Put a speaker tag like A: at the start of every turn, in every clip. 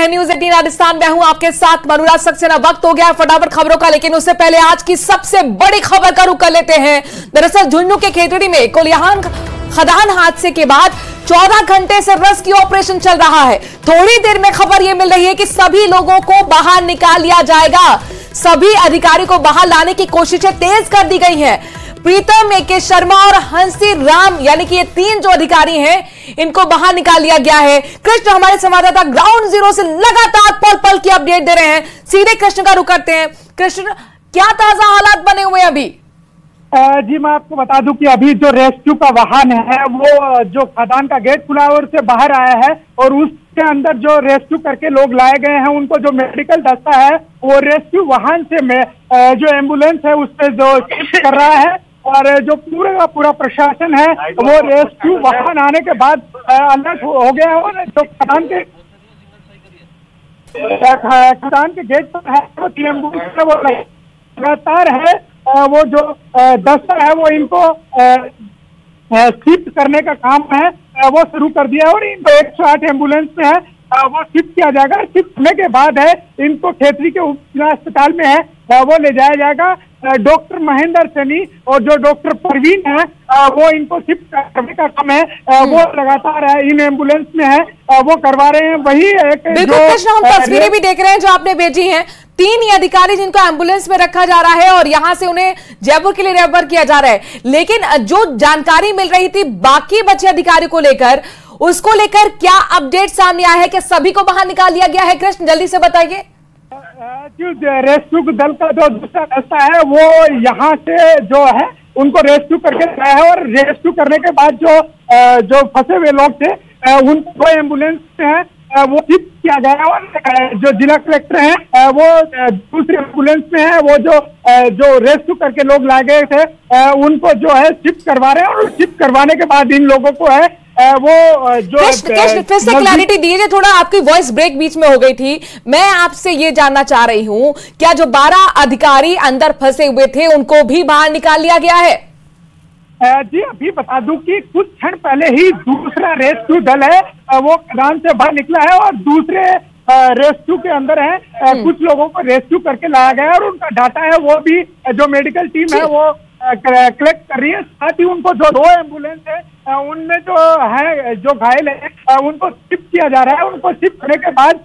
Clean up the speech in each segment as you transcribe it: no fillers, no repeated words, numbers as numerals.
A: हैं न्यूज 18 राजस्थान में हूं आपके साथ मनोराज सक्सेना। वक्त हो गया फटाफट खबरों का, लेकिन उससे पहले आज की सबसे बड़ी खबर का रुख कर लेते हैं। दरअसल झुंझुनू के खेतड़ी में कोलियान खदान हादसे के बाद 14 घंटे से रेस्क्यू ऑपरेशन चल रहा है। थोड़ी देर में खबर यह मिल रही है कि सभी लोगों को बाहर निकाल लिया जाएगा। सभी अधिकारियों को बाहर लाने की कोशिशें तेज कर दी गई हैं। प्रीतम, एके शर्मा और हंसी राम यानी कि ये तीन जो अधिकारी हैं, इनको बाहर निकाल लिया गया है। कृष्ण हमारे संवाददाता ग्राउंड जीरो से लगातार पल पल की अपडेट दे रहे हैं। सीधे कृष्ण का रुख करते हैं। कृष्ण, क्या ताजा हालात बने हुए हैं अभी?
B: जी, मैं आपको बता दूं कि अभी जो रेस्क्यू का वाहन है वो जो खदान का गेट खुला है उससे बाहर आया है और उसके अंदर जो रेस्क्यू करके लोग लाए गए हैं उनको जो मेडिकल दस्ता है वो रेस्क्यू वाहन से जो एम्बुलेंस है उस पर जो कर रहा है। और जो पूरा का पूरा प्रशासन है वो रेस्क्यू वाहन आने के बाद अलर्ट हो गया है। और जो खदान के गेट पर है वो एम्बुलेंस वो लगातार है वो जो दस्ता है वो इनको शिफ्ट करने का काम है वो शुरू कर दिया है। और इनको 108 एम्बुलेंस में है वो शिफ्ट किया जाएगा। शिफ्ट करने के बाद है इनको खेतरी के उप अस्पताल में है वो ले जाया जाएगा। डॉक्टर महेंद्र सैनी और जो डॉक्टर परवीन है वो इनको शिफ्ट करने का काम है वो लगातार है इन एम्बुलेंस में है वो करवा रहे हैं। वही एक
A: बिल्कुल, हम तस्वीरें भी देख रहे हैं जो आपने भेजी हैं। तीन ही अधिकारी जिनको एम्बुलेंस में रखा जा रहा है और यहां से उन्हें जयपुर के लिए रेफर किया जा रहा है। लेकिन जो जानकारी मिल रही थी बाकी बचे अधिकारी को लेकर, उसको लेकर क्या अपडेट सामने आया है कि सभी को बाहर निकाल लिया गया है? कृष्ण, जल्दी से बताइए।
B: रेस्क्यू दल का जो दूसरा दस्ता है वो यहाँ से जो है उनको रेस्क्यू करके लाया है। और रेस्क्यू करने के बाद जो फंसे हुए लोग थे उनको एम्बुलेंस है वो शिफ्ट किया गया। और जो जिला कलेक्टर हैं वो दूसरी एम्बुलेंस में है वो जो रेस्क्यू करके लोग लाए गए थे उनको जो है शिफ्ट करवा रहे हैं। और शिफ्ट करवाने के बाद इन लोगों को है वो जो
A: फिर से क्लैरिटी दीजिए थोड़ा, आपकी वॉइस ब्रेक बीच में हो गई थी। मैं आपसे ये जानना चाह रही हूँ, क्या जो 12 अधिकारी अंदर फंसे हुए थे उनको भी बाहर निकाल लिया गया है?
B: जी, अभी बता दूं कि कुछ क्षण पहले ही दूसरा रेस्क्यू दल है वो खदान से बाहर निकला है और दूसरे रेस्क्यू के अंदर है कुछ लोगों को रेस्क्यू करके लाया गया है। और उनका डाटा है वो भी जो मेडिकल टीम है वो कलेक्ट कर रही है। साथ ही उनको जो 2 एम्बुलेंस है उनमें जो घायल है उनको शिफ्ट किया जा रहा है। उनको शिफ्ट करने के बाद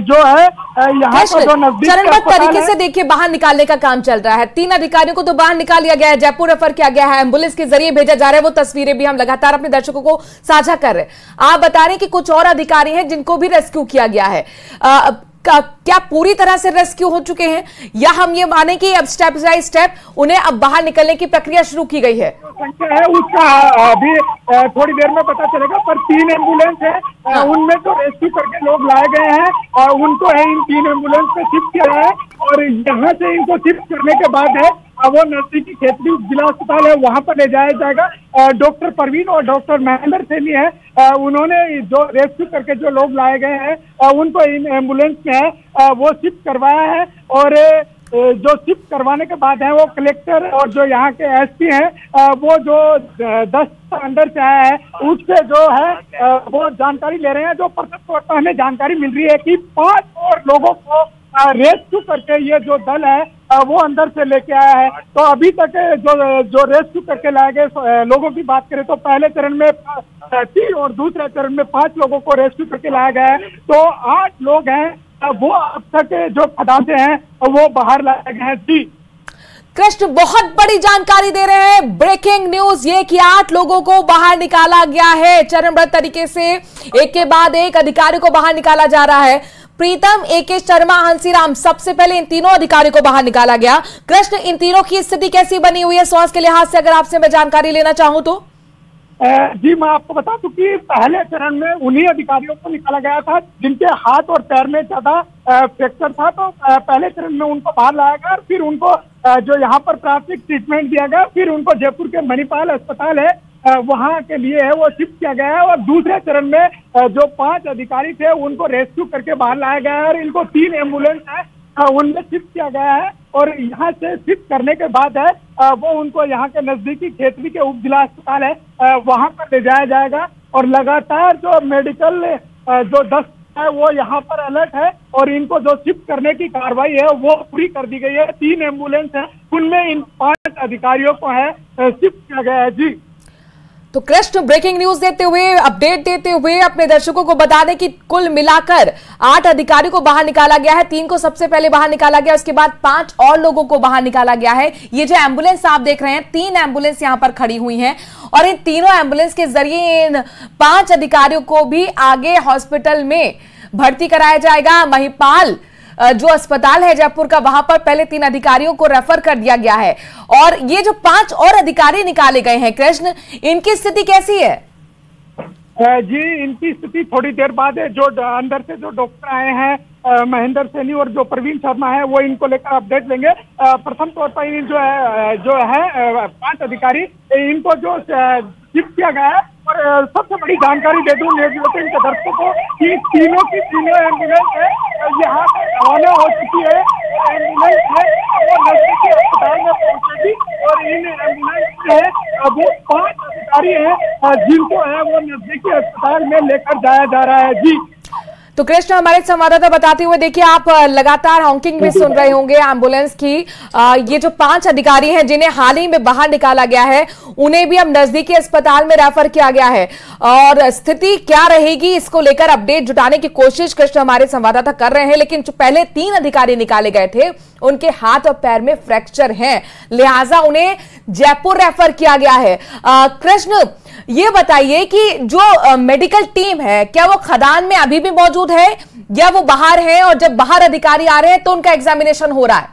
B: जो है यहाँ पर जो नजदीक
A: चरणबद्ध तरीके से देखिए बाहर निकालने का काम चल रहा है। 3 अधिकारियों को तो बाहर निकाल लिया गया है, जयपुर रेफर किया गया है, एम्बुलेंस के जरिए भेजा जा रहा है। वो तस्वीरें भी हम लगातार अपने दर्शकों को साझा कर रहे हैं। आप बता रहे हैं कि कुछ और अधिकारी हैं जिनको भी रेस्क्यू किया गया है। क्या पूरी तरह से रेस्क्यू हो चुके हैं या हम ये माने कि अब स्टेप बाय स्टेप उन्हें अब बाहर निकलने की प्रक्रिया शुरू की गई है?
B: उसका अभी थोड़ी देर में पता चलेगा। पर 3 एम्बुलेंस है उनमें जो रेस्क्यू करके लोग लाए गए हैं और उनको है इन 3 एम्बुलेंस पे शिफ्ट किया है। और यहाँ से इनको शिफ्ट करने के बाद है वो नजदीकी खेतरी जिला अस्पताल है वहां पर ले जाया जाएगा। डॉक्टर परवीन और डॉक्टर महेंद्र सैनी है उन्होंने जो रेस्क्यू करके जो लोग लाए गए हैं उनको इन एम्बुलेंस में है वो शिफ्ट करवाया है। और जो शिफ्ट करवाने के बाद है वो कलेक्टर और जो यहाँ के एसपी हैं वो जो 10 अंदर से आया है उससे जो है वो जानकारी ले रहे हैं। जो प्रत्यक्ष तौर पर हमें जानकारी मिल रही है कि 5 और लोगों को रेस्क्यू करके ये जो दल है वो अंदर से लेके आया है। तो अभी तक जो रेस्क्यू करके लाए गए लोगों की बात करें तो पहले चरण में 3 और दूसरे चरण में 5 लोगों को रेस्क्यू करके लाया गया है। तो 8 लोग हैं वो अब तक जो खदान से हैं वो बाहर लाए गए हैं। जी
A: कृष्ण, बहुत बड़ी जानकारी दे रहे हैं। ब्रेकिंग न्यूज ये कि 8 लोगों को बाहर निकाला गया है चरणबद्ध तरीके से, एक के बाद एक अधिकारी को बाहर निकाला जा रहा है। प्रीतम, एके शर्मा, हंसी राम, सबसे पहले इन तीनों अधिकारियों को बाहर निकाला गया। कृष्ण, इन तीनों की स्थिति कैसी बनी हुई है स्वास्थ्य के लिहाज से, अगर आपसे मैं जानकारी लेना चाहूं तो?
B: जी, मैं आपको बता दूं कि पहले चरण में उन्हीं अधिकारियों को निकाला गया था जिनके हाथ और पैर में ज्यादा फ्रैक्चर था। तो पहले चरण में उनको बाहर लाया गया और फिर उनको जो यहाँ पर प्राथमिक ट्रीटमेंट दिया गया। फिर उनको जयपुर के मणिपाल अस्पताल है वहां के लिए है वो शिफ्ट किया गया है। और दूसरे चरण में जो 5 अधिकारी थे उनको रेस्क्यू करके बाहर लाया गया है। और इनको 3 एम्बुलेंस है उनमें शिफ्ट किया गया है। और यहाँ से शिफ्ट करने के बाद है वो उनको यहाँ के नजदीकी खेतरी के उप जिला अस्पताल है वहां पर ले जाया जाएगा। और लगातार जो मेडिकल जो 10 है वो यहाँ पर अलर्ट है और इनको जो शिफ्ट करने की कार्रवाई है वो पूरी कर दी गई है। 3 एम्बुलेंस है, उनमें इन 5 अधिकारियों को है शिफ्ट किया गया है। जी
A: तो कृष्ण, ब्रेकिंग न्यूज देते हुए, अपडेट देते हुए अपने दर्शकों को बता दें कि कुल मिलाकर 8 अधिकारियों को बाहर निकाला गया है। 3 को सबसे पहले बाहर निकाला गया, उसके बाद 5 और लोगों को बाहर निकाला गया है। ये जो एम्बुलेंस आप देख रहे हैं, 3 एम्बुलेंस यहां पर खड़ी हुई हैं और इन तीनों एम्बुलेंस के जरिए इन 5 अधिकारियों को भी आगे हॉस्पिटल में भर्ती कराया जाएगा। महिपाल जो अस्पताल है जयपुर का, वहां पर पहले 3 अधिकारियों को रेफर कर दिया गया है और ये जो 5 और अधिकारी निकाले गए हैं कृष्ण, इनकी स्थिति कैसी है?
B: जी इनकी स्थिति थोड़ी देर बाद है। जो अंदर से जो डॉक्टर आए हैं महेंद्र सैनी और जो प्रवीण शर्मा है वो इनको लेकर अपडेट लेंगे। प्रथम तौर पर इन जो है 5 अधिकारी, इनको जो शिफ्ट किया गया है। और सबसे बड़ी जानकारी दे दूं के दर्शकों को कि तीनों की तीनों एम्बुलेंस है यहाँ से रवाना हो चुकी है। एम्बुलेंस है वो नजदीकी अस्पताल में पहुंचेगी और इन एम्बुलेंस में वो 5 अधिकारी हैं जिनको है वो नजदीकी अस्पताल में लेकर जाया जा रहा है। जी
A: तो कृष्ण, हमारे संवाददाता बताते हुए, देखिए आप लगातार हॉकिंग भी सुन रहे होंगे एम्बुलेंस की। ये जो 5 अधिकारी हैं जिन्हें हाल ही में बाहर निकाला गया है, उन्हें भी अब नजदीकी अस्पताल में रेफर किया गया है और स्थिति क्या रहेगी इसको लेकर अपडेट जुटाने की कोशिश कृष्ण हमारे संवाददाता कर रहे हैं। लेकिन जो पहले 3 अधिकारी निकाले गए थे उनके हाथ और पैर में फ्रैक्चर हैं, लिहाजा उन्हें जयपुर रेफर किया गया है। कृष्ण, ये बताइए कि जो मेडिकल टीम है, क्या वो खदान में अभी भी मौजूद है या वो बाहर है, और जब बाहर अधिकारी आ रहे हैं तो उनका एग्जामिनेशन हो रहा है?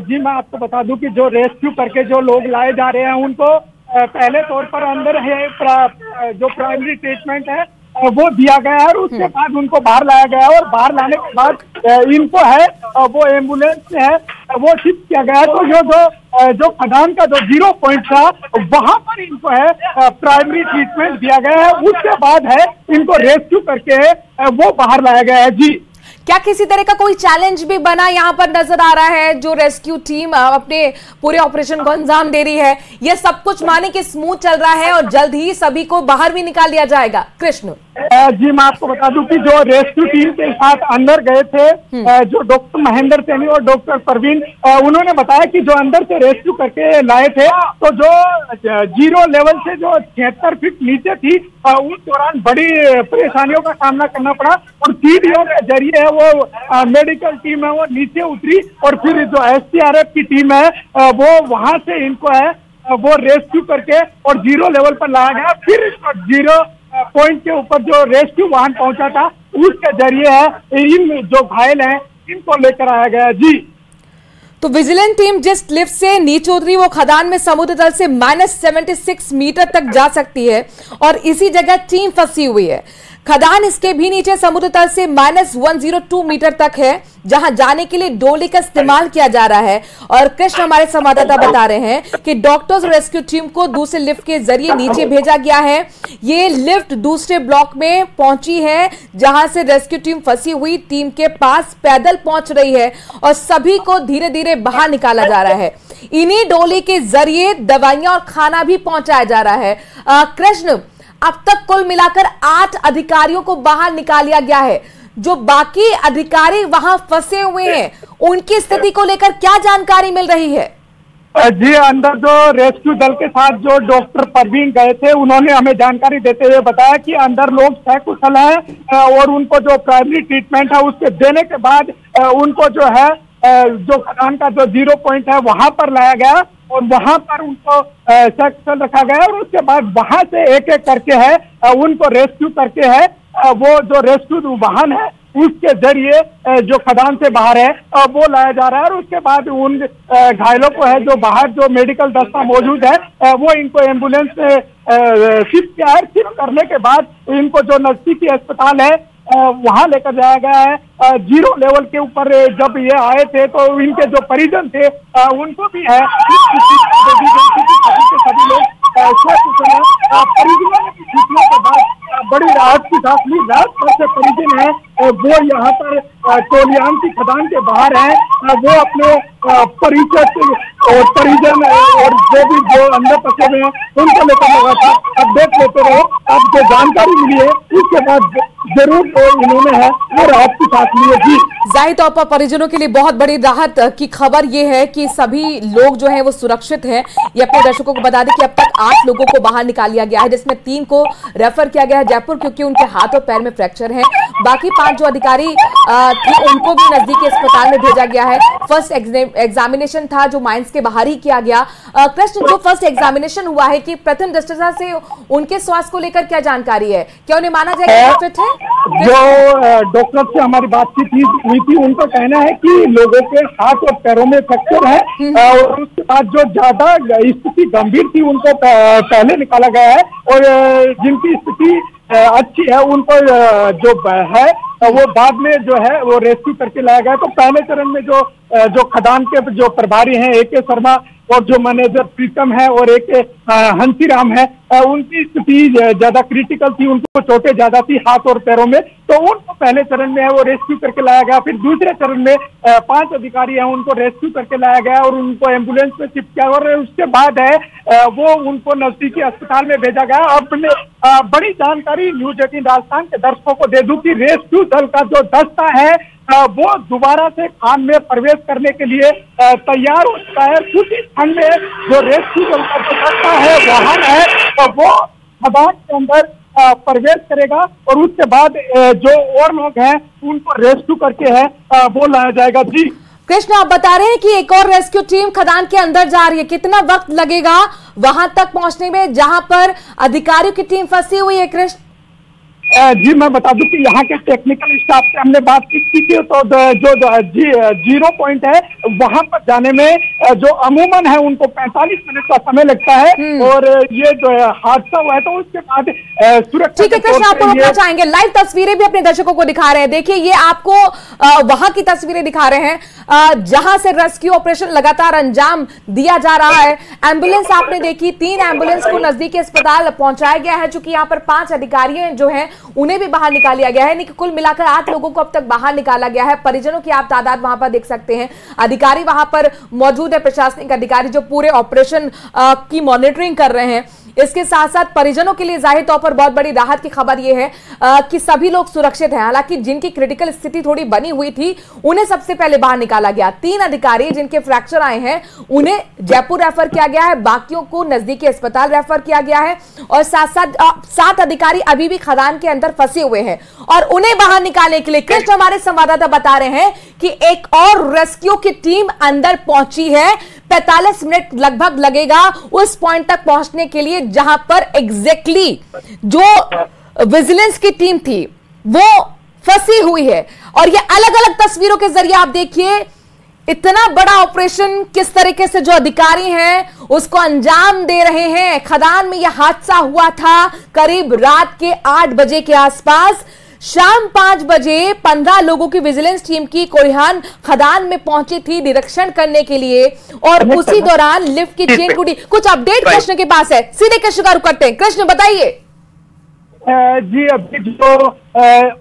B: जी मैं आपको बता दूं कि जो रेस्क्यू करके जो लोग लाए जा रहे हैं उनको पहले तौर पर अंदर है जो प्राइमरी ट्रीटमेंट है वो दिया गया है और उसके बाद उनको बाहर लाया गया है और बाहर लाने के बाद इनको है वो एम्बुलेंस से है वो शिफ्ट किया गया है। तो जो खदान का जो 0 पॉइंट था वहां पर इनको है प्राइमरी ट्रीटमेंट दिया गया है। उसके बाद है इनको रेस्क्यू करके वो बाहर लाया गया है। जी
A: क्या किसी तरह का कोई चैलेंज भी बना यहाँ पर नजर आ रहा है? जो रेस्क्यू टीम अपने पूरे ऑपरेशन को अंजाम दे रही है, यह सब कुछ माने कि स्मूथ चल रहा है और जल्द ही सभी को बाहर भी निकाल दिया जाएगा? कृष्ण
B: जी मैं आपको बता दूं कि जो रेस्क्यू टीम के साथ अंदर गए थे जो डॉक्टर महेंद्र सैनी और डॉक्टर प्रवीण, उन्होंने बताया कि जो अंदर से रेस्क्यू करके लाए थे तो जो 0 लेवल से जो 76 फीट नीचे थी उस दौरान बड़ी परेशानियों का सामना करना पड़ा और सीढ़ियों के जरिए वो मेडिकल टीम है वो नीचे उतरी और फिर जो SDRF की टीम है वो वहां से इनको है वो रेस्क्यू करके और 0 लेवल पर लाया गया। फिर 0 पॉइंट के ऊपर जो रेस्क्यू वाहन पहुंचा था उसके जरिए है इन जो घायल हैं इनको लेकर आया गया। जी
A: तो विजिलेंस टीम जिस लिफ्ट से नीचे उतरी वो खदान में समुद्र तल से -76 मीटर तक जा सकती है और इसी जगह टीम फंसी हुई है। खदान इसके भी नीचे समुद्र तल से -102 मीटर तक है जहां जाने के लिए डोली का इस्तेमाल किया जा रहा है। और कृष्ण, हमारे संवाददाता बता रहे हैं कि डॉक्टर्स और रेस्क्यू टीम को दूसरे लिफ्ट के जरिए नीचे भेजा गया है। ये लिफ्ट दूसरे ब्लॉक में पहुंची है जहां से रेस्क्यू टीम फंसी हुई टीम के पास पैदल पहुंच रही है और सभी को धीरे धीरे बाहर निकाला जा रहा है। इन्हीं डोली के जरिए दवाइयां और खाना भी पहुंचाया जा रहा है। कृष्ण, अब तक कुल मिलाकर 8 अधिकारियों को बाहर निकाल लिया गया है। जो बाकी अधिकारी वहां फंसे हुए हैं उनकी स्थिति को लेकर क्या जानकारी मिल रही है?
B: जी अंदर जो रेस्क्यू दल के साथ जो डॉक्टर प्रवीण गए थे उन्होंने हमें जानकारी देते हुए बताया कि अंदर लोग सकुशल हैं और उनको जो प्राइमरी ट्रीटमेंट है उसके देने के बाद उनको जो है जो खदान का जो 0 पॉइंट है वहां पर लाया गया और वहां पर उनको सकुशल रखा गया और उसके बाद वहां से एक एक करके है उनको रेस्क्यू करके है वो जो रेस्क्यू वाहन है उसके जरिए जो खदान से बाहर है वो लाया जा रहा है और उसके बाद उन घायलों को है जो बाहर जो मेडिकल दस्ता मौजूद है वो इनको एम्बुलेंस से शिफ्ट किया है। शिफ्ट करने के बाद इनको जो नजदीकी अस्पताल है वहां लेकर जाया गया है। 0 लेवल के ऊपर जब ये आए थे तो इनके जो परिजन थे उनको भी है सभी लोग परिजनों की सूचना के बाद बड़ी राहत की सांस ली। बहुत से परिजन है वो यहाँ पर कोलियान की खदान के बाहर है, वो अपने परिजन और जो अंदर फंसे हुए हैं उनको लेकर लगा था। अब देख लेते रहे, अब जो जानकारी मिली है उसके बाद जरूर इन्होंने है वो राहत की सांस ली है। जी
A: जाहिर तौर पर परिजनों के लिए बहुत बड़ी राहत की खबर ये है कि सभी लोग जो हैं वो सुरक्षित हैं। ये अपने दर्शकों को बता दें कि अब तक 8 लोगों को बाहर निकाल लिया गया है, जिसमें 3 को रेफर किया गया है जयपुर क्योंकि उनके हाथ और पैर में फ्रैक्चर है। बाकी 5 जो अधिकारी थे उनको भी नजदीकी अस्पताल में भेजा गया है। फर्स्ट एग्जामिनेशन था जो माइंस के बाहर ही किया गया। कृष्ण, जो फर्स्ट एग्जामिनेशन हुआ है कि प्रथम दृष्टया से उनके स्वास्थ्य को लेकर क्या जानकारी है, क्या उन्हें माना जाएगा फिट है?
B: जो डॉक्टर से हमारी बातचीत हुई थी उनका कहना है कि लोगों के हाथ और पैरों में फ्रैक्चर है और उसके बाद जो ज्यादा स्थिति गंभीर थी उनको पहले निकाला गया है और जिनकी स्थिति अच्छी है उनको जो है वो बाद में जो है वो रेस्क्यू करके लाया गया। तो पहले चरण में जो खदान के जो प्रभारी हैं AK शर्मा और जो मैनेजर प्रीतम है और एक हंसीराम है, उनकी स्थिति ज्यादा क्रिटिकल थी, उनको चोटें ज्यादा थी हाथ और पैरों में, तो उनको पहले चरण में है वो रेस्क्यू करके लाया गया। फिर दूसरे चरण में 5 अधिकारी हैं उनको रेस्क्यू करके लाया गया और उनको एम्बुलेंस में शिफ्ट किया और उसके बाद है वो उनको नजदीकी अस्पताल में भेजा गया। अब मैं बड़ी जानकारी न्यूज 18 राजस्थान के दर्शकों को दे दूं कि रेस्क्यू दल का जो दस्ता है वो दोबारा से खान में प्रवेश करने के लिए तैयार हो चुका है। कुछ ही क्षण में जो रेस्क्यू दल का जो दस्ता है वाहन है तो वो खदान के अंदर प्रवेश करेगा और उसके बाद जो और लोग हैं उनको रेस्क्यू करके है वो लाया जाएगा। जी
A: कृष्ण, आप बता रहे हैं कि एक और रेस्क्यू टीम खदान के अंदर जा रही है, कितना वक्त लगेगा वहां तक पहुंचने में जहां पर अधिकारियों की टीम फंसी हुई है? कृष्ण
B: जी मैं बता दूं कि यहाँ के टेक्निकल स्टाफ से हमने बात की थी तो जो 0 पॉइंट है वहां पर जाने में जो अमूमन है उनको 45 मिनट का समय लगता है और ये जो हादसा हुआ है तो उसके बाद सुरक्षा।
A: ठीक है कृष्ण, आपको रोकना चाहेंगे, लाइव तस्वीरें भी अपने दर्शकों को दिखा रहे हैं। देखिए ये आपको वहां की तस्वीरें दिखा रहे हैं जहां से रेस्क्यू ऑपरेशन लगातार अंजाम दिया जा रहा है। एम्बुलेंस आपने देखी, 3 एम्बुलेंस को नजदीकी अस्पताल पहुंचाया गया है, चूंकि यहाँ पर 5 अधिकारी जो है उन्हें भी बाहर निकाल लिया गया है। नहीं, कुल मिलाकर 8 लोगों को अब तक बाहर निकाला गया है। परिजनों की आप तादाद वहां पर देख सकते हैं, अधिकारी वहां पर मौजूद है, प्रशासनिक अधिकारी जो पूरे ऑपरेशन की मॉनिटरिंग कर रहे हैं। इसके साथ साथ परिजनों के लिए जाहिर तौर पर बहुत बड़ी राहत की खबर यह है कि सभी लोग सुरक्षित हैं। हालांकि जिनकी क्रिटिकल स्थिति थोड़ी बनी हुई थी उन्हें सबसे पहले बाहर निकाला गया। 3 अधिकारी जिनके फ्रैक्चर आए हैं उन्हें जयपुर रेफर किया गया है, बाकियों को नजदीकी अस्पताल रेफर किया गया है और साथ साथ 7 अधिकारी अभी भी खदान के अंदर फंसे हुए हैं और उन्हें बाहर निकालने के लिए कृष्ण हमारे संवाददाता बता रहे हैं कि एक और रेस्क्यू की टीम अंदर पहुंची है। 45 मिनट लगभग लगेगा उस पॉइंट तक पहुंचने के लिए जहां पर एग्जैक्टली जो विजिलेंस की टीम थी वो फंसी हुई है। और ये अलग अलग तस्वीरों के जरिए आप देखिए इतना बड़ा ऑपरेशन किस तरीके से जो अधिकारी हैं उसको अंजाम दे रहे हैं। खदान में यह हादसा हुआ था करीब रात के 8 बजे के आसपास। शाम 5 बजे 15 लोगों की विजिलेंस टीम की कोरिहान खदान में पहुंची थी निरीक्षण करने के लिए और उसी दौरान लिफ्ट की चेन टूटी। कुछ अपडेट कृष्ण के पास है, सीधे कृष्ण का रुख करते हैं। कृष्ण बताइए।
B: जी अभी जो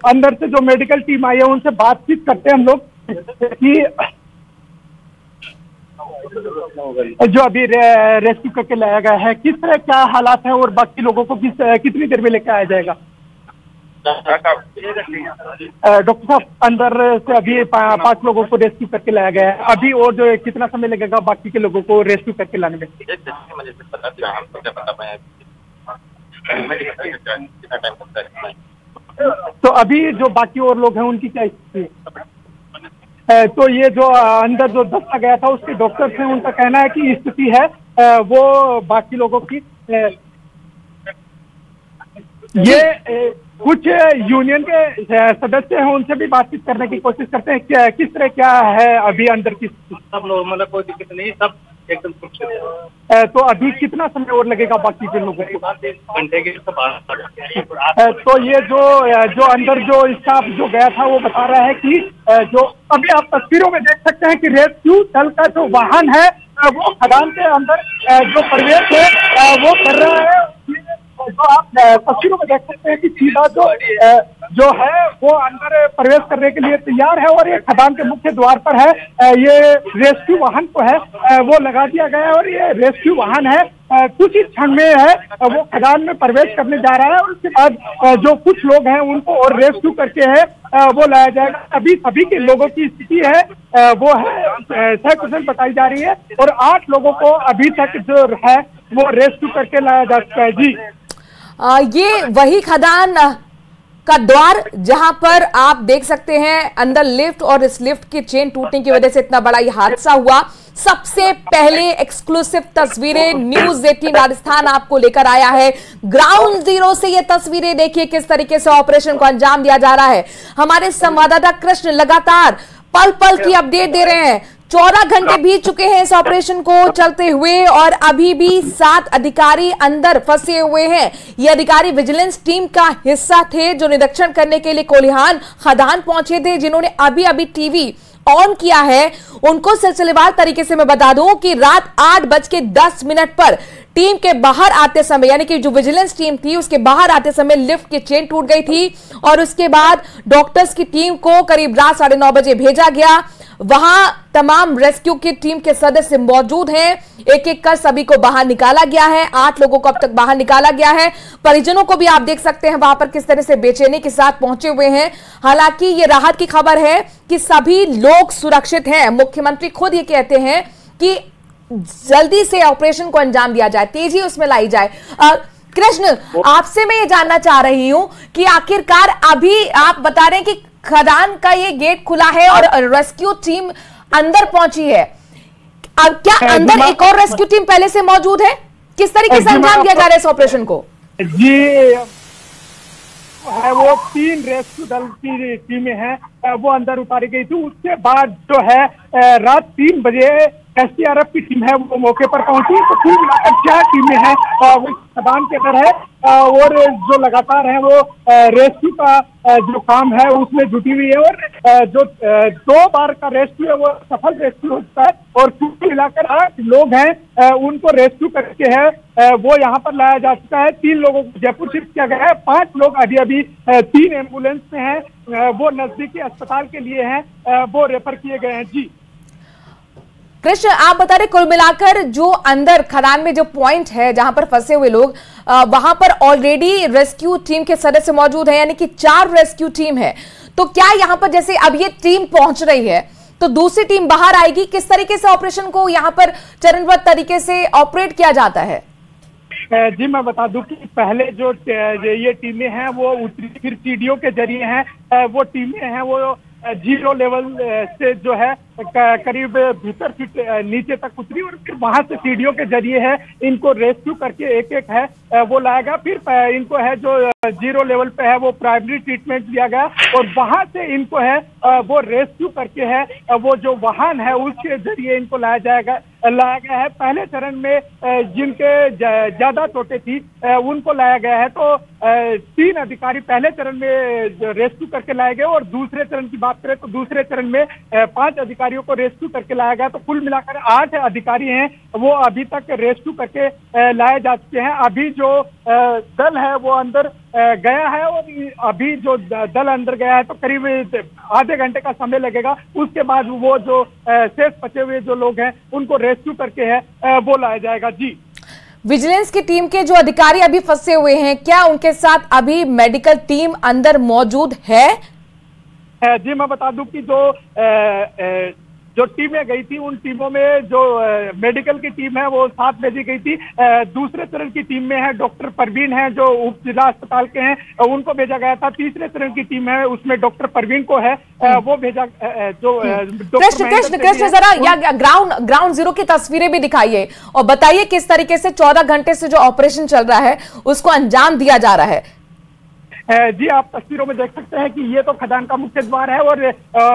B: अंदर से जो मेडिकल टीम आई है उनसे बातचीत करते हैं हम लोग कि जो अभी रेस्क्यू करके लाया गया है किस तरह क्या हालात है और बाकी लोगों को कितनी देर में लेकर आया जाएगा। डॉक्टर साहब अंदर से अभी 5 लोगों को रेस्क्यू करके लाया गया है, अभी और जो कितना समय लगेगा बाकी के लोगों को रेस्क्यू करके लाने में? तो अभी जो बाकी और लोग हैं उनकी क्या स्थिति है? तो ये जो अंदर जो दस्ता गया था उसके डॉक्टर्स हैं उनका कहना है कि स्थिति है वो बाकी लोगों की ये कुछ यूनियन के सदस्य हैं उनसे भी बातचीत करने की कोशिश करते हैं क्या किस तरह क्या है अभी अंदर की
C: सब नॉर्मल है, कोई दिक्कत नहीं, सब एकदम सुरक्षित।
B: तो अभी कितना समय और लगेगा बाकी के लोगों को?
C: घंटे के
B: तो ये जो अंदर जो स्टाफ जो गया था वो बता रहा है कि जो अभी आप तस्वीरों में देख सकते हैं कि रेस्क्यू दल का जो वाहन है वो खदान के अंदर जो प्रवेश है वो कर रहा है। जो आप तस्वीरों में देख सकते हैं कि सीधा जो है वो अंदर प्रवेश करने के लिए तैयार है और ये खदान के मुख्य द्वार पर है। ये रेस्क्यू वाहन को है वो लगा दिया गया है और ये रेस्क्यू वाहन है कुछ ही क्षण में है वो खदान में प्रवेश करने जा रहा है और उसके बाद जो कुछ लोग हैं उनको और रेस्क्यू करके है वो लाया जाएगा। अभी सभी के लोगों की स्थिति है वो है सकुशल बताई जा रही है और 8 लोगों को अभी तक जो है वो रेस्क्यू करके लाया जा चुका है। जी
A: ये वही खदान का द्वार जहां पर आप देख सकते हैं अंदर लिफ्ट और इस लिफ्ट की चेन टूटने की वजह से इतना बड़ा ये हादसा हुआ। सबसे पहले एक्सक्लूसिव तस्वीरें न्यूज 18 राजस्थान आपको लेकर आया है। ग्राउंड जीरो से ये तस्वीरें देखिए किस तरीके से ऑपरेशन को अंजाम दिया जा रहा है। हमारे संवाददाता कृष्ण लगातार पल पल की अपडेट दे रहे हैं। 14 घंटे बीत चुके हैं इस ऑपरेशन को चलते हुए और अभी भी 7 अधिकारी अंदर फंसे हुए हैं। ये अधिकारी विजिलेंस टीम का हिस्सा थे जो निरीक्षण करने के लिए कोलिहान खदान पहुंचे थे, जिन्होंने अभी अभी टीवी ऑन किया है। उनको सिलसिलेवार तरीके से मैं बता दूं कि रात 8:10 पर टीम के बाहर आते समय, यानी कि जो विजिलेंस टीम थी उसके बाहर आते समय लिफ्ट की चेन टूट गई थी और उसके बाद डॉक्टर्स की टीम को करीब रात 9:30 बजे भेजा गया। वहां तमाम रेस्क्यू की टीम के सदस्य मौजूद हैं। एक एक कर सभी को बाहर निकाला गया है। 8 लोगों को अब तक बाहर निकाला गया है। परिजनों को भी आप देख सकते हैं वहां पर किस तरह से बेचैनी के साथ पहुंचे हुए हैं। हालांकि ये राहत की खबर है कि सभी लोग सुरक्षित हैं। मुख्यमंत्री खुद ये कहते हैं कि जल्दी से ऑपरेशन को अंजाम दिया जाए, तेजी उसमें लाई जाए। कृष्ण, आपसे मैं ये जानना चाह रही हूं कि आखिरकार अभी आप बता रहे हैं कि खदान का ये गेट खुला है और रेस्क्यू टीम अंदर पहुंची है। अब क्या अंदर एक और रेस्क्यू टीम पहले से मौजूद है? किस तरीके से अंजाम दिया जा रहा है इस ऑपरेशन को?
B: जी है वो 3 रेस्क्यू दल की टीमें हैं वो अंदर उतारी गई थी। उसके बाद जो है रात 3 बजे SDRF की टीम है वो मौके पर पहुंची। तो कुल मिलाकर 4 टीमें हैं वो खदान के अंदर है और जो लगातार है वो रेस्क्यू का जो काम है उसमें जुटी हुई है और जो 2 बार का रेस्क्यू है वो सफल रेस्क्यू हो चुका है और कुल मिलाकर 8 लोग हैं उनको रेस्क्यू करके है वो यहाँ पर लाया जा चुका है। 3 लोगों को जयपुर शिफ्ट किया गया है। 5 लोग अभी 3 एम्बुलेंस में हैं वो नजदीकी अस्पताल के लिए हैं वो रेफर किए गए हैं। जी
A: कृष्ण, आप बता रहे कुल मिलाकर जो अंदर खदान में जो पॉइंट है जहां पर फंसे हुए लोग वहां पर ऑलरेडी रेस्क्यू टीम के सदस्य मौजूद हैं, यानी कि 4 रेस्क्यू टीम है। तो क्या यहां पर जैसे अब ये टीम पहुंच रही है तो दूसरी टीम बाहर आएगी? किस तरीके से ऑपरेशन को यहां पर चरणबद्ध तरीके से ऑपरेट किया जाता है?
B: जी मैं बता दूं कि पहले जो ये टीमें हैं वो उतरी, फिर सीढ़ियों के जरिए हैं वो टीमें हैं वो 0 लेवल से जो है करीब भीतर फीट नीचे तक उतरी और फिर वहां से सीढ़ियों के जरिए है इनको रेस्क्यू करके एक एक है वो लाया गया। फिर इनको है जो 0 लेवल पे है वो प्राइमरी ट्रीटमेंट दिया गया और वहां से इनको है वो रेस्क्यू करके है वो जो वाहन है उसके जरिए इनको लाया गया है। पहले चरण में जिनके ज्यादा चोटें थी उनको लाया गया है। तो 3 अधिकारी पहले चरण में रेस्क्यू करके लाए गए और दूसरे चरण की बात करें तो दूसरे चरण में 5 अधिकारियों को रेस्क्यू करके लाया गया। तो कुल मिलाकर 8 अधिकारी हैं वो अभी तक रेस्क्यू करके लाए जा चुके हैं। अभी जो दल है वो अंदर गया है और अभी जो दल अंदर गया है तो करीब आधे घंटे का समय लगेगा। उसके बाद वो जो शेष बचे हुए जो लोग हैं उनको रेस्क्यू करके है वो लाया जाएगा। जी
A: विजिलेंस की टीम के जो अधिकारी अभी फंसे हुए हैं, क्या उनके साथ अभी मेडिकल टीम अंदर मौजूद है?
B: जी मैं बता दूं कि जो टीमें गई थी उन टीमों में जो मेडिकल की टीम है वो 7 भेजी गई थी। दूसरे चरण की टीम में है डॉक्टर परवीन है जो उप जिला अस्पताल के हैं उनको भेजा गया था। तीसरे चरण की टीम है उसमें डॉक्टर परवीन को है वो भेजा जो
A: कृष्ण जरा या ग्राउंड जीरो की तस्वीरें भी दिखाइए और बताइए किस तरीके से 14 घंटे से जो ऑपरेशन चल रहा है उसको अंजाम दिया जा रहा है।
B: जी आप तस्वीरों में देख सकते हैं कि ये तो खदान का मुख्य द्वार है और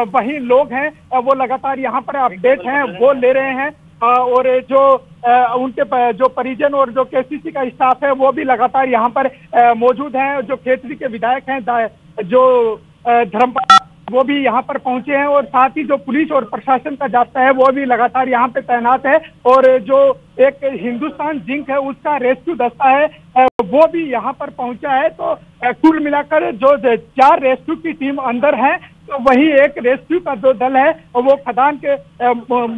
B: वही लोग हैं वो लगातार यहाँ पर अपडेट हैं वो ले रहे हैं और जो उनके जो परिजन और जो केसीसी का स्टाफ है वो भी लगातार यहाँ पर मौजूद हैं। जो खेतरी के विधायक हैं जो धर्मपाल वो भी यहाँ पर पहुंचे हैं और साथ ही जो पुलिस और प्रशासन का जाब्ता है वो भी लगातार यहाँ पे तैनात है और जो एक हिंदुस्तान जिंक है उसका रेस्क्यू दस्ता है वो भी यहाँ पर पहुंचा है। तो कुल मिलाकर जो 4 रेस्क्यू की टीम अंदर है तो वही एक रेस्क्यू का जो दल है वो खदान के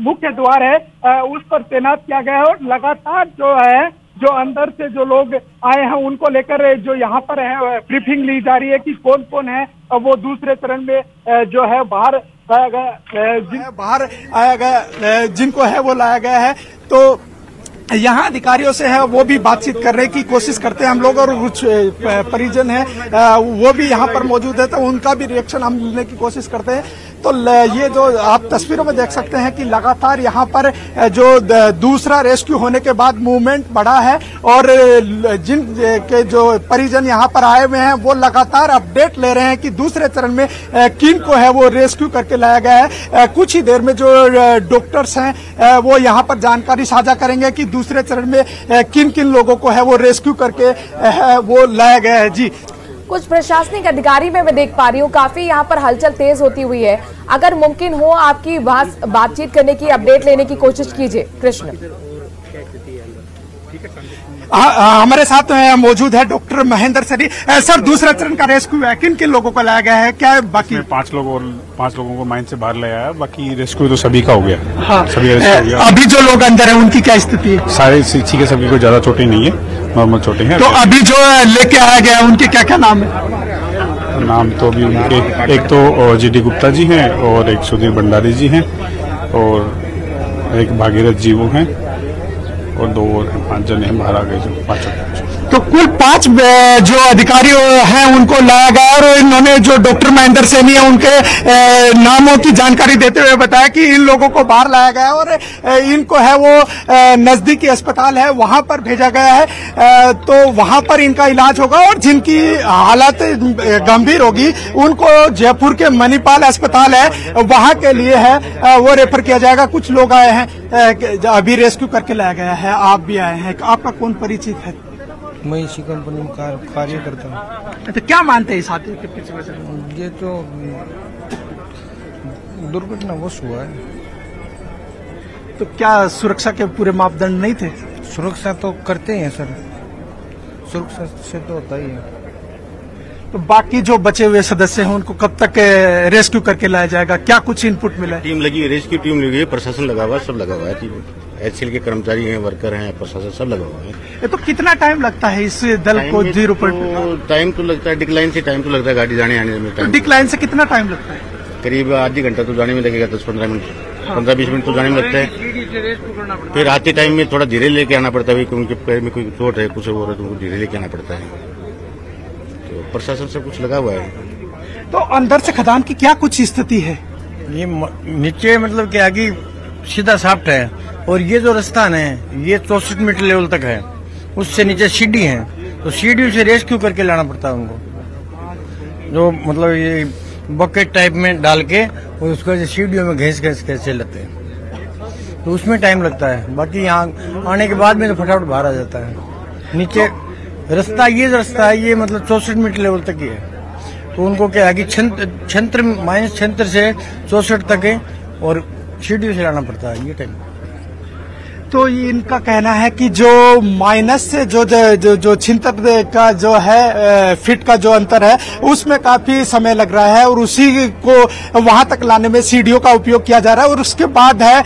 B: मुख्य द्वार है उस पर तैनात किया गया है और लगातार जो है जो अंदर से जो लोग आए हैं उनको लेकर जो यहाँ पर है ब्रीफिंग ली जा रही है कि कौन कौन है वो दूसरे चरण में जो है बाहर आया गया जिनको है वो लाया गया है। तो यहाँ अधिकारियों से है वो भी बातचीत करने की कोशिश करते हैं हम लोग और कुछ परिजन हैं वो भी यहाँ पर मौजूद है तो उनका भी रिएक्शन हम लेने की कोशिश करते हैं। तो ये जो आप तस्वीरों में देख सकते हैं कि लगातार यहाँ पर जो दूसरा रेस्क्यू होने के बाद मूवमेंट बढ़ा है और जिन के जो परिजन यहाँ पर आए हुए हैं वो लगातार अपडेट ले रहे हैं कि दूसरे चरण में किन को है वो रेस्क्यू करके लाया गया है। कुछ ही देर में जो डॉक्टर्स हैं वो यहाँ पर जानकारी साझा करेंगे कि दूसरे चरण में किन किन लोगों को है वो रेस्क्यू करके वो लाया गया है। जी,
A: कुछ प्रशासनिक अधिकारी में मैं देख पा रही हूँ काफी यहाँ पर हलचल तेज होती हुई है। अगर मुमकिन हो आपकी बातचीत करने की, अपडेट लेने की कोशिश कीजिए। कृष्ण,
B: हमारे साथ मौजूद है डॉक्टर महेंद्र सरी। सर, दूसरा चरण का रेस्क्यू है, किन किन लोगों को लाया गया है? क्या बाकी
D: 5 लोगों को माइन से बाहर लाया है, बाकी रेस्क्यू तो सभी का हो गया।
B: हाँ,
D: सभी रेस्क्यू हो गया।
B: अभी जो लोग अंदर हैं उनकी क्या स्थिति है?
D: सारे ठीक है, सभी को ज्यादा चोटें नहीं है, नॉर्मल चोटें हैं।
B: तो अभी जो लेके आया गया उनके क्या क्या नाम है?
D: नाम तो अभी उनके एक तो GD गुप्ता जी हैं और एक सुधीर भंडारी जी हैं और एक भागीरथ जी वो हैं और 2 और 5 जने हैं बाहर आ गए जो 5।
B: तो कुल 5 जो अधिकारी हैं उनको लाया गया और इन्होंने जो डॉक्टर महेंद्र सैनी है उनके नामों की जानकारी देते हुए बताया कि इन लोगों को बाहर लाया गया और इनको है वो नजदीकी अस्पताल है वहां पर भेजा गया है। तो वहां पर इनका इलाज होगा और जिनकी हालत गंभीर होगी उनको जयपुर के मणिपाल अस्पताल है वहां के लिए है वो रेफर किया जाएगा। कुछ लोग आए हैं अभी रेस्क्यू करके लाया गया है, आप भी आए हैं, आपका कौन परिचित है?
E: मैं इसी कंपनी में कार्य करता हूँ।
B: तो क्या मानते हैं साथियों के पीछे वजह?
E: ये तो दुर्घटनावश हुआ है।
B: तो क्या सुरक्षा के पूरे मापदंड नहीं थे?
E: सुरक्षा तो करते हैं सर, सुरक्षा से तो होता ही है।
B: तो बाकी जो बचे हुए सदस्य हैं उनको कब तक रेस्क्यू करके लाया जाएगा? क्या कुछ इनपुट मिला है?
F: टीम लगी है, रेस्क्यू टीम लगी है, प्रशासन लगा हुआ है, सब लगा हुआ है। HCL के कर्मचारी हैं, वर्कर हैं, प्रशासन सब लगा हुआ है।
B: तो कितना टाइम लगता है इस दल को 0 पर?
F: टाइम तो लगता है, डिक्लाइन से टाइम तो लगता है, गाड़ी जाने आने में।
B: तो डिक्लाइन से कितना टाइम लगता है?
F: करीब आधी घंटा तो जाने में लगेगा, 10-15 मिनट, 15-20 मिनट तो जाने में लगता है। फिर आते टाइम में थोड़ा धीरे लेके आना पड़ता है, क्योंकि पैर में कोई चोट है, कुछ हो रहा है, तो उनको धीरे लेके आना पड़ता है। तो प्रशासन सब कुछ लगा हुआ है।
B: तो अंदर से खदान की क्या कुछ स्थिति है?
E: ये नीचे मतलब कि आगे सीधा साफ्ट है और ये जो रास्ता है ये 64 मीटर लेवल तक है, उससे नीचे सीढ़ी है, तो सीढ़ी से रेस्क्यू करके लाना पड़ता है उनको, जो मतलब ये बकेट टाइप में डाल के और उसको सीढ़ियों में घिस कैसे लेते हैं, तो उसमें टाइम लगता है। बाकी यहाँ आने के बाद में तो फटाफट बाहर आ जाता है। नीचे रास्ता ये जो रास्ता है ये मतलब 64 मीटर लेवल तक ही है, तो उनको क्या है कि छंत्र -6 से 64 तक है और सीढ़ी से लाना पड़ता है ये टाइम।
B: तो इनका कहना है कि जो माइनस से जो छिंतर का जो है फिट का जो अंतर है उसमें काफी समय लग रहा है और उसी को वहां तक लाने में सीढ़ियों का उपयोग किया जा रहा है। और उसके बाद है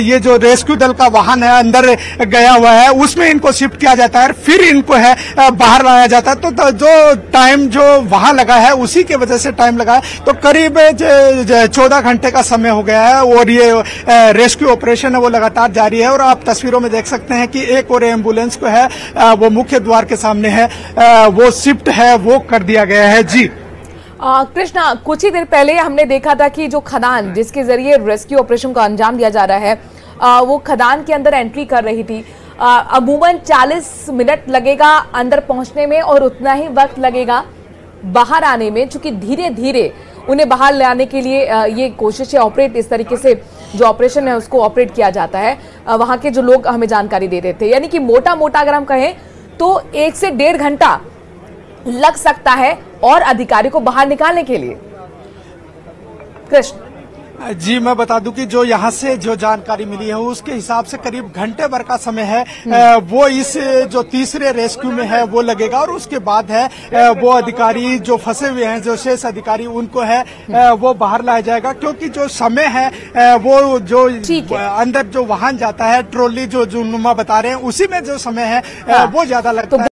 B: ये जो रेस्क्यू दल का वाहन है अंदर गया हुआ है उसमें इनको शिफ्ट किया जाता है, फिर इनको है बाहर लाया जाता है। तो जो टाइम जो वहां लगा है उसी की वजह से टाइम लगा है। तो करीब 14 घंटे का समय हो गया है और ये रेस्क्यू ऑपरेशन है वो लगातार जारी है। और आप तस्वीरों में देख सकते हैं कि एक और एम्बुलेंस को है वो मुख्य द्वार के सामने है, वो शिफ्ट है वो कर दिया गया है। जी
A: कृष्णा, कुछ ही देर पहले हमने देखा था कि जो खदान जिसके जरिए रेस्क्यू ऑपरेशन को अंजाम दिया जा रहा है वो खदान के अंदर एंट्री कर रही थी। अमूमन 40 मिनट लगेगा अंदर पहुंचने में और उतना ही वक्त लगेगा बाहर आने में, चूंकि धीरे धीरे उन्हें बाहर लाने के लिए ये कोशिश है, ऑपरेट इस तरीके से जो ऑपरेशन है उसको ऑपरेट किया जाता है। वहां के जो लोग हमें जानकारी दे रहे थे, यानी कि मोटा मोटा अगर हम कहें तो 1 से 1.5 घंटा लग सकता है और अधिकारी को बाहर निकालने के लिए। कृष्ण।
G: जी, मैं बता दूं कि जो यहाँ से जो जानकारी मिली है उसके हिसाब से करीब घंटे भर का समय है वो इस जो तीसरे रेस्क्यू में है वो लगेगा, और उसके बाद है वो अधिकारी जो फंसे हुए हैं, जो शेष अधिकारी, उनको है वो बाहर लाया जाएगा, क्योंकि जो समय है वो जो अंदर जो वाहन जाता है, ट्रॉली जो नुमा बता रहे हैं, उसी में जो समय है वो ज्यादा लगता है।